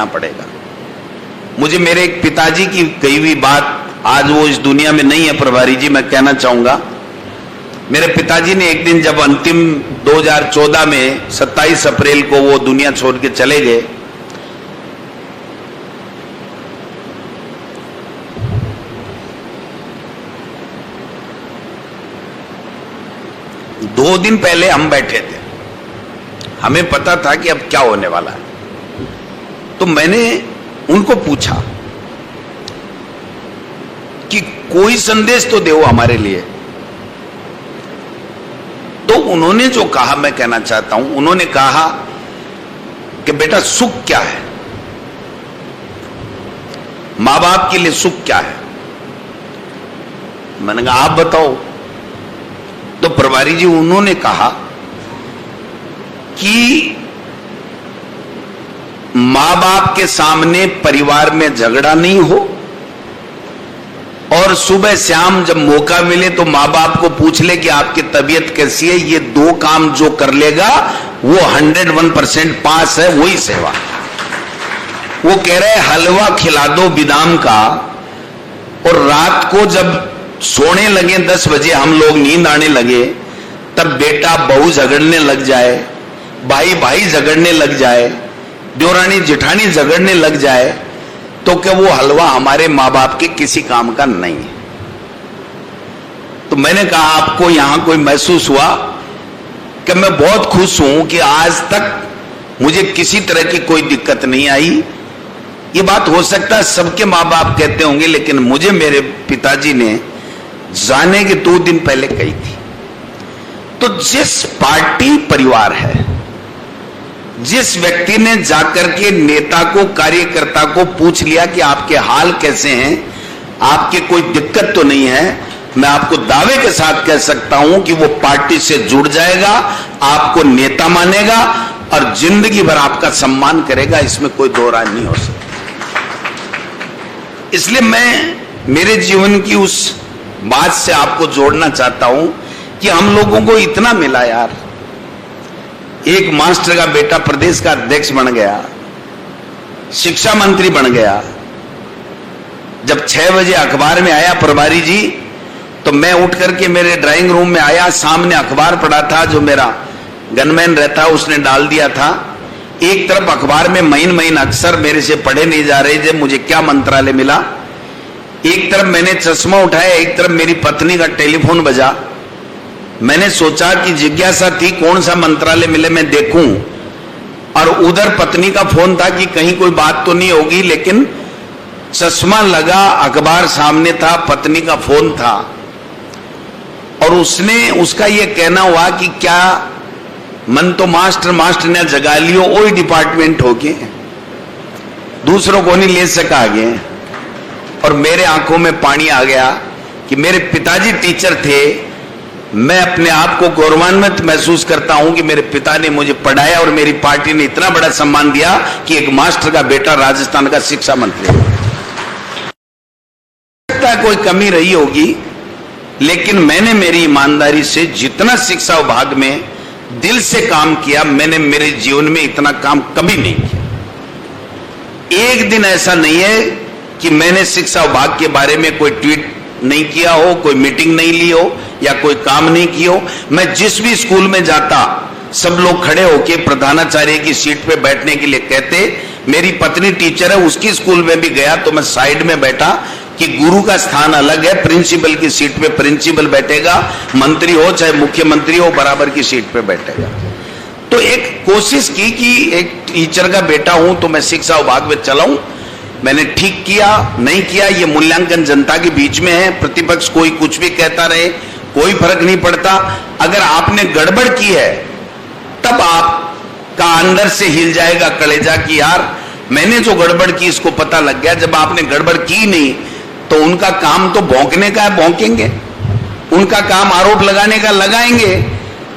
पड़ेगा। मुझे मेरे एक पिताजी की कही हुई बात, आज वो इस दुनिया में नहीं है प्रभारी जी, मैं कहना चाहूंगा। मेरे पिताजी ने एक दिन जब अंतिम 2014 में 27 अप्रैल को वो दुनिया छोड़ के चले गए, दो दिन पहले हम बैठे थे, हमें पता था कि अब क्या होने वाला है। तो मैंने उनको पूछा कि कोई संदेश तो दो हमारे लिए। तो उन्होंने जो कहा मैं कहना चाहता हूं, उन्होंने कहा कि बेटा सुख क्या है, मां बाप के लिए सुख क्या है। मैंने कहा आप बताओ। तो प्रभारी जी उन्होंने कहा कि मां बाप के सामने परिवार में झगड़ा नहीं हो, और सुबह शाम जब मौका मिले तो मां बाप को पूछ ले कि आपकी तबीयत कैसी है। ये दो काम जो कर लेगा वो 101% पास है, वही सेवा। वो कह रहे हलवा खिला दो बादाम का, और रात को जब सोने लगे 10 बजे, हम लोग नींद आने लगे, तब बेटा बहू झगड़ने लग जाए, भाई भाई झगड़ने लग जाए, देवरानी जेठानी झगड़ने लग जाए, तो क्या वो हलवा हमारे मां बाप के किसी काम का नहीं है। तो मैंने कहा आपको यहां कोई महसूस हुआ कि मैं बहुत खुश हूं कि आज तक मुझे किसी तरह की कोई दिक्कत नहीं आई। ये बात हो सकता है सबके मां बाप कहते होंगे, लेकिन मुझे मेरे पिताजी ने जाने के 2 दिन पहले कही थी। तो जिस पार्टी परिवार है, जिस व्यक्ति ने जाकर के नेता को, कार्यकर्ता को पूछ लिया कि आपके हाल कैसे हैं, आपके कोई दिक्कत तो नहीं है, मैं आपको दावे के साथ कह सकता हूं कि वो पार्टी से जुड़ जाएगा, आपको नेता मानेगा और जिंदगी भर आपका सम्मान करेगा, इसमें कोई दो राय नहीं हो सकती। इसलिए मैं मेरे जीवन की उस बात से आपको जोड़ना चाहता हूं कि हम लोगों को इतना मिला यार। एक मास्टर का बेटा प्रदेश का अध्यक्ष बन गया, शिक्षा मंत्री बन गया। जब 6 बजे अखबार में आया प्रभारी जी, तो मैं उठ करके मेरे ड्राइंग रूम में आया, सामने अखबार पड़ा था, जो मेरा गनमैन रहता उसने डाल दिया था। एक तरफ अखबार में महीन अक्षर मेरे से पढ़े नहीं जा रहे थे, मुझे क्या मंत्रालय मिला। एक तरफ मैंने चश्मा उठाया, एक तरफ मेरी पत्नी का टेलीफोन बजा। मैंने सोचा कि जिज्ञासा थी कौन सा मंत्रालय मिले मैं देखूं, और उधर पत्नी का फोन था कि कहीं कोई बात तो नहीं होगी, लेकिन चश्मा लगा, अखबार सामने था, पत्नी का फोन था, और उसका यह कहना हुआ कि क्या मन तो मास्टर ने जगा लियो, वही डिपार्टमेंट हो गए, दूसरों को नहीं ले सका आगे। और मेरे आंखों में पानी आ गया कि मेरे पिताजी टीचर थे। मैं अपने आप को गौरवान्वित महसूस करता हूं कि मेरे पिता ने मुझे पढ़ाया और मेरी पार्टी ने इतना बड़ा सम्मान दिया कि एक मास्टर का बेटा राजस्थान का शिक्षा मंत्री है। कोई कमी रही होगी, लेकिन मैंने मेरी ईमानदारी से जितना शिक्षा विभाग में दिल से काम किया, मैंने मेरे जीवन में इतना काम कभी नहीं किया। एक दिन ऐसा नहीं है कि मैंने शिक्षा विभाग के बारे में कोई ट्वीट नहीं किया हो, कोई मीटिंग नहीं ली हो, या कोई काम नहीं किया हो। मैं जिस भी स्कूल में जाता, सब लोग खड़े होके प्रधानाचार्य की सीट पे बैठने के लिए कहते। मेरी पत्नी टीचर है, उसकी स्कूल में भी गया तो मैं साइड में बैठा कि गुरु का स्थान अलग है, प्रिंसिपल की सीट पे प्रिंसिपल बैठेगा, मंत्री हो चाहे मुख्यमंत्री हो, बराबर की सीट पे बैठेगा। तो एक कोशिश की कि एक टीचर का बेटा हूं तो मैं शिक्षा विभाग में चलाऊं। मैंने ठीक किया नहीं किया, ये मूल्यांकन जनता के बीच में है। प्रतिपक्ष कोई कुछ भी कहता रहे, कोई फर्क नहीं पड़ता। अगर आपने गड़बड़ की है, तब आपका अंदर से हिल जाएगा कलेजा कि यार मैंने जो गड़बड़ की इसको पता लग गया। जब आपने गड़बड़ की नहीं, तो उनका काम तो भौंकने का है, भौंकेंगे। उनका काम आरोप लगाने का, लगाएंगे।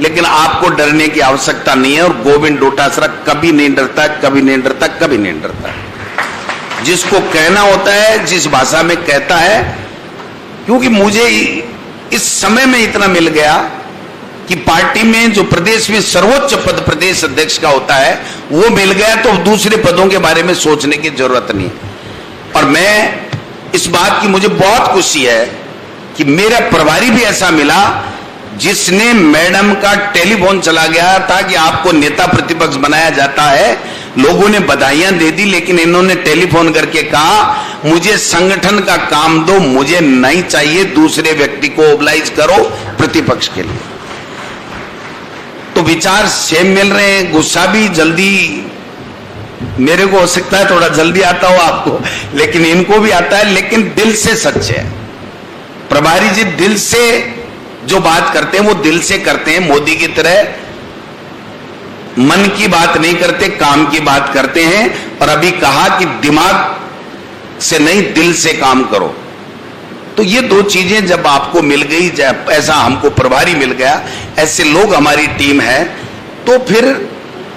लेकिन आपको डरने की आवश्यकता नहीं है। और गोविंद डोटासरा कभी नहीं डरता, कभी नहीं डरता, कभी नहीं डरता। जिसको कहना होता है, जिस भाषा में कहता है। क्योंकि मुझे इस समय में इतना मिल गया कि पार्टी में जो प्रदेश में सर्वोच्च पद प्रदेश अध्यक्ष का होता है वो मिल गया तो दूसरे पदों के बारे में सोचने की जरूरत नहीं। और मैं इस बात की मुझे बहुत खुशी है कि मेरा प्रभारी भी ऐसा मिला जिसने मैडम का टेलीफोन चला गया था कि आपको नेता प्रतिपक्ष बनाया जाता है, लोगों ने बधाइयां दे दी, लेकिन इन्होंने टेलीफोन करके कहा मुझे संगठन का काम दो, मुझे नहीं चाहिए, दूसरे व्यक्ति को ओबलाइज करो प्रतिपक्ष के लिए। तो विचार सेम मिल रहे हैं। गुस्सा भी जल्दी मेरे को हो सकता है थोड़ा जल्दी आता हो आपको, लेकिन इनको भी आता है, लेकिन दिल से सच्चे है। प्रभारी जी दिल से जो बात करते हैं वो दिल से करते हैं। मोदी की तरह मन की बात नहीं करते, काम की बात करते हैं। और अभी कहा कि दिमाग से नहीं दिल से काम करो। तो ये दो चीजें जब आपको मिल गई, जब ऐसा हमको प्रभारी मिल गया, ऐसे लोग हमारी टीम है, तो फिर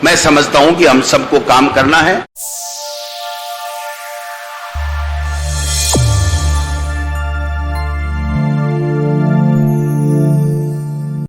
मैं समझता हूं कि हम सबको काम करना है।